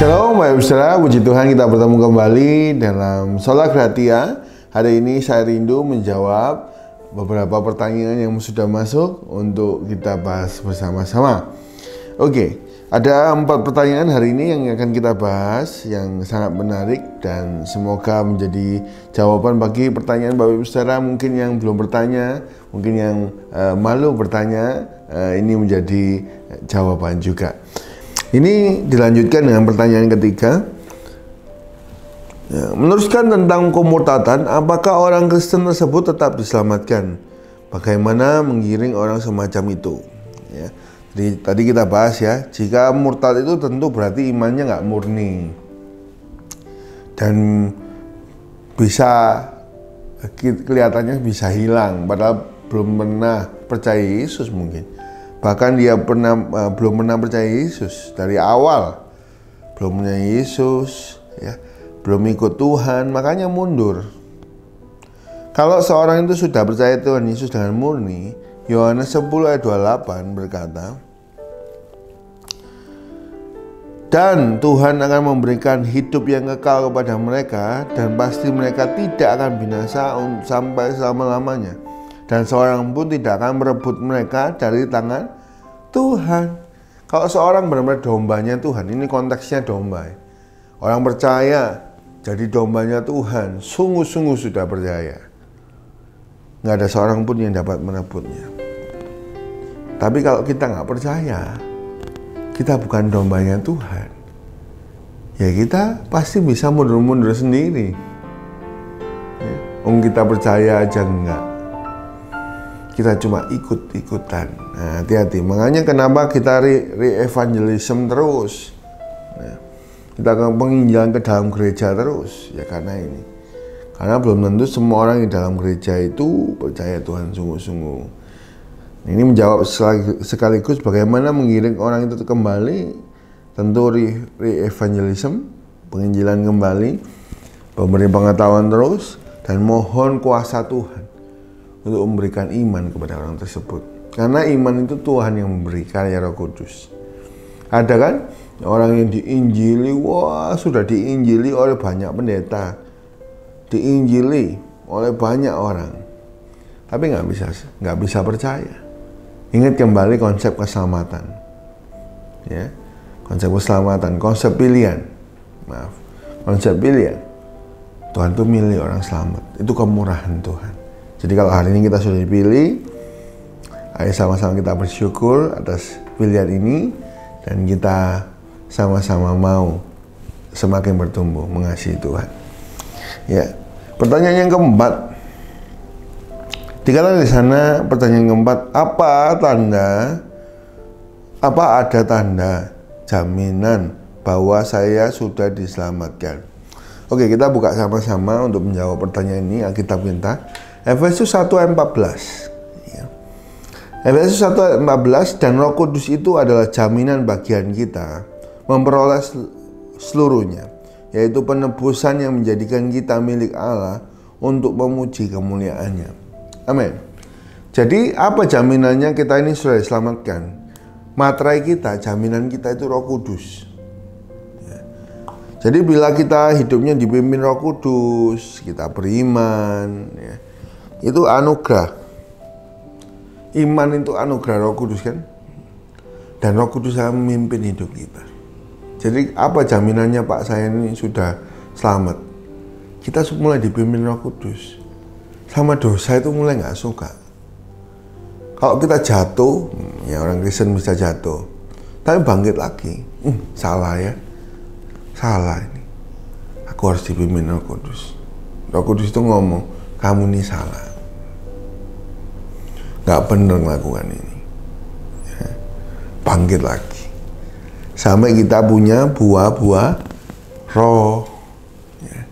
Shalom Bapak Saudara, puji Tuhan kita bertemu kembali dalam Sola Gratia. Hari ini saya rindu menjawab beberapa pertanyaan yang sudah masuk untuk kita bahas bersama-sama. Oke, ada 4 pertanyaan hari ini yang akan kita bahas yang sangat menarik dan semoga menjadi jawaban bagi pertanyaan Bapak Ibu Saudara mungkin yang belum bertanya, mungkin yang malu bertanya, ini menjadi jawaban juga. Ini dilanjutkan dengan pertanyaan ketiga. Meneruskan tentang kemurtadan, apakah orang Kristen tersebut tetap diselamatkan? Bagaimana menggiring orang semacam itu? Ya. Jadi tadi kita bahas ya, jika murtad itu tentu berarti imannya nggak murni dan bisa kelihatannya bisa hilang, padahal belum pernah percaya Yesus mungkin. Bahkan dia belum pernah percaya Yesus dari awal, belum punya Yesus, ya, belum ikut Tuhan, makanya mundur. Kalau seorang itu sudah percaya Tuhan Yesus dengan murni, Yohanes 10 ayat 28 berkata, dan Tuhan akan memberikan hidup yang kekal kepada mereka, dan pasti mereka tidak akan binasa sampai selama-lamanya. Dan seorang pun tidak akan merebut mereka dari tangan Tuhan. Kalau seorang benar-benar dombanya Tuhan, ini konteksnya domba. Orang percaya jadi dombanya Tuhan, sungguh-sungguh sudah percaya. Nggak ada seorang pun yang dapat merebutnya. Tapi kalau kita nggak percaya, kita bukan dombanya Tuhan, ya kita pasti bisa mundur-mundur sendiri. Kita percaya aja enggak. Kita cuma ikut-ikutan. Nah, hati-hati. Makanya kenapa kita re-evangelism terus. Nah, kita penginjilan ke dalam gereja terus. Ya karena ini. Karena belum tentu semua orang di dalam gereja itu percaya Tuhan sungguh-sungguh. Ini menjawab sekaligus bagaimana mengiring orang itu kembali. Tentu re-evangelism, penginjilan kembali, memberi pengetahuan terus, dan mohon kuasa Tuhan untuk memberikan iman kepada orang tersebut. Karena iman itu Tuhan yang memberi, karya Roh Kudus. Ada kan orang yang diinjili, wah sudah diinjili oleh banyak pendeta, diinjili oleh banyak orang, tapi nggak bisa percaya. Ingat kembali konsep keselamatan, ya, konsep keselamatan, konsep pilihan, konsep pilihan. Tuhan itu milih orang selamat, itu kemurahan Tuhan. Jadi kalau hari ini kita sudah dipilih, ayo sama-sama kita bersyukur atas pilihan ini dan kita sama-sama mau semakin bertumbuh mengasihi Tuhan. Ya, pertanyaan yang keempat. Dikatakan di sana pertanyaan yang keempat, apa ada tanda jaminan bahwa saya sudah diselamatkan? Oke, kita buka sama-sama untuk menjawab pertanyaan ini, Alkitab kita. Efesus 1 ayat 14. Ya. Efesus 1 ayat 14, dan Roh Kudus itu adalah jaminan bagian kita memperoleh seluruhnya, yaitu penebusan yang menjadikan kita milik Allah untuk memuji kemuliaannya. Amin. Jadi apa jaminannya kita ini sudah diselamatkan? Materai kita, jaminan kita itu Roh Kudus. Ya. Jadi bila kita hidupnya dipimpin Roh Kudus, kita beriman, ya, itu anugerah. Iman itu anugerah Roh Kudus kan? Dan Roh Kudus akan memimpin hidup kita. Jadi apa jaminannya Pak saya ini sudah selamat? Kita mulai dipimpin Roh Kudus. Sama dosa itu mulai nggak suka. Kalau kita jatuh, ya orang Kristen bisa jatuh, tapi bangkit lagi. Salah ya, salah ini. Aku harus dipimpin Roh Kudus. Roh Kudus itu ngomong, kamu ini salah, nggak benar melakukan ini. Ya. Bangkit lagi. Sampai kita punya buah-buah roh. Ya.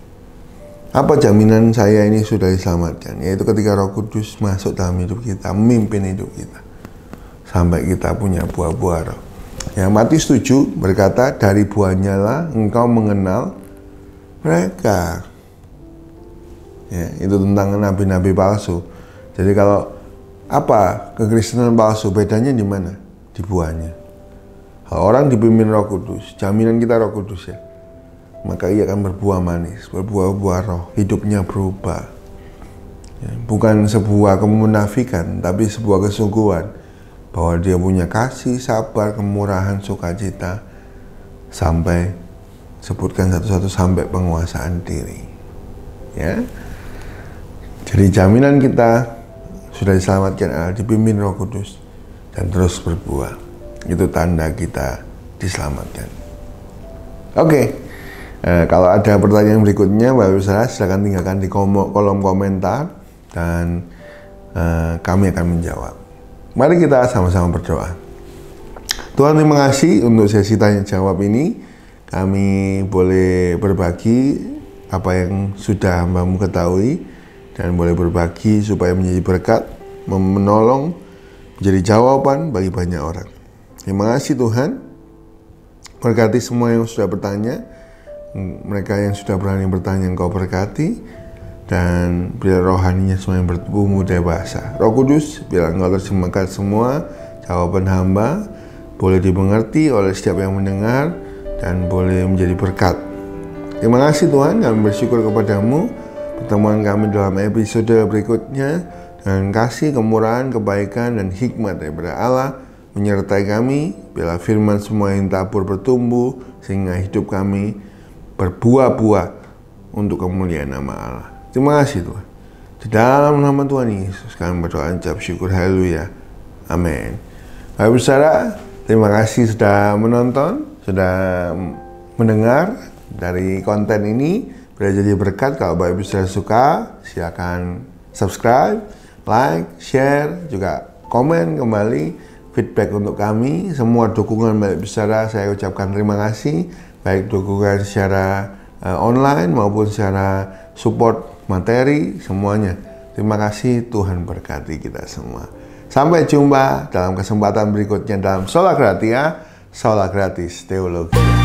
Apa jaminan saya ini sudah diselamatkan? Yaitu ketika Roh Kudus masuk dalam hidup kita, memimpin hidup kita. Sampai kita punya buah-buah roh. Ya, Matius 7 berkata, dari buahnya lah engkau mengenal mereka. Ya, itu tentang nabi-nabi palsu. Jadi kalau apa kekristenan palsu, bedanya di mana? Di buahnya. Orang dipimpin Roh Kudus, jaminan kita Roh Kudus ya. Maka ia akan berbuah manis, berbuah-buah roh, hidupnya berubah. Ya, bukan sebuah kemunafikan, tapi sebuah kesungguhan bahwa dia punya kasih, sabar, kemurahan, sukacita, sampai sebutkan satu-satu sampai penguasaan diri. Ya, jadi jaminan kita sudah diselamatkan Allah, dipimpin Roh Kudus dan terus berbuah. Itu tanda kita diselamatkan. Oke, kalau ada pertanyaan berikutnya, Bapak Ibu Saudara, silakan tinggalkan di kolom komentar dan kami akan menjawab. Mari kita sama-sama berdoa. Tuhan, terima kasih untuk sesi tanya jawab ini. Kami boleh berbagi apa yang sudah Hamba-Mu ketahui dan boleh berbagi supaya menjadi berkat, menolong, menjadi jawaban bagi banyak orang. Terima kasih Tuhan. Berkati semua yang sudah bertanya, mereka yang sudah berani bertanya Engkau berkati, dan biar rohaninya semua yang bertumbuh dewasa. Roh Kudus, biar Engkau terjemahkan semua jawaban hamba boleh dimengerti oleh setiap yang mendengar dan boleh menjadi berkat. Terima kasih Tuhan, kami bersyukur kepadamu. Pertemuan kami dalam episode berikutnya dengan kasih, kemurahan, kebaikan, dan hikmat daripada Allah menyertai kami. Biarlah firman semua yang tabur bertumbuh sehingga hidup kami berbuah-buah untuk kemuliaan nama Allah. Terima kasih Tuhan. Di dalam nama Tuhan Yesus kami berdoa dan ucap syukur. Haleluya. Amin. Bapak Ibu Saudara, terima kasih sudah menonton, sudah mendengar dari konten ini. Biar jadi berkat. Kalau Bapak Ibu Saudara suka, silakan subscribe, like, share, juga komen kembali feedback untuk kami. Semua dukungan Bapak Ibu Saudara saya ucapkan terima kasih, baik dukungan secara online maupun secara support materi, semuanya. Terima kasih, Tuhan berkati kita semua. Sampai jumpa dalam kesempatan berikutnya dalam Sola Gratia, Sola Gratis Teologi.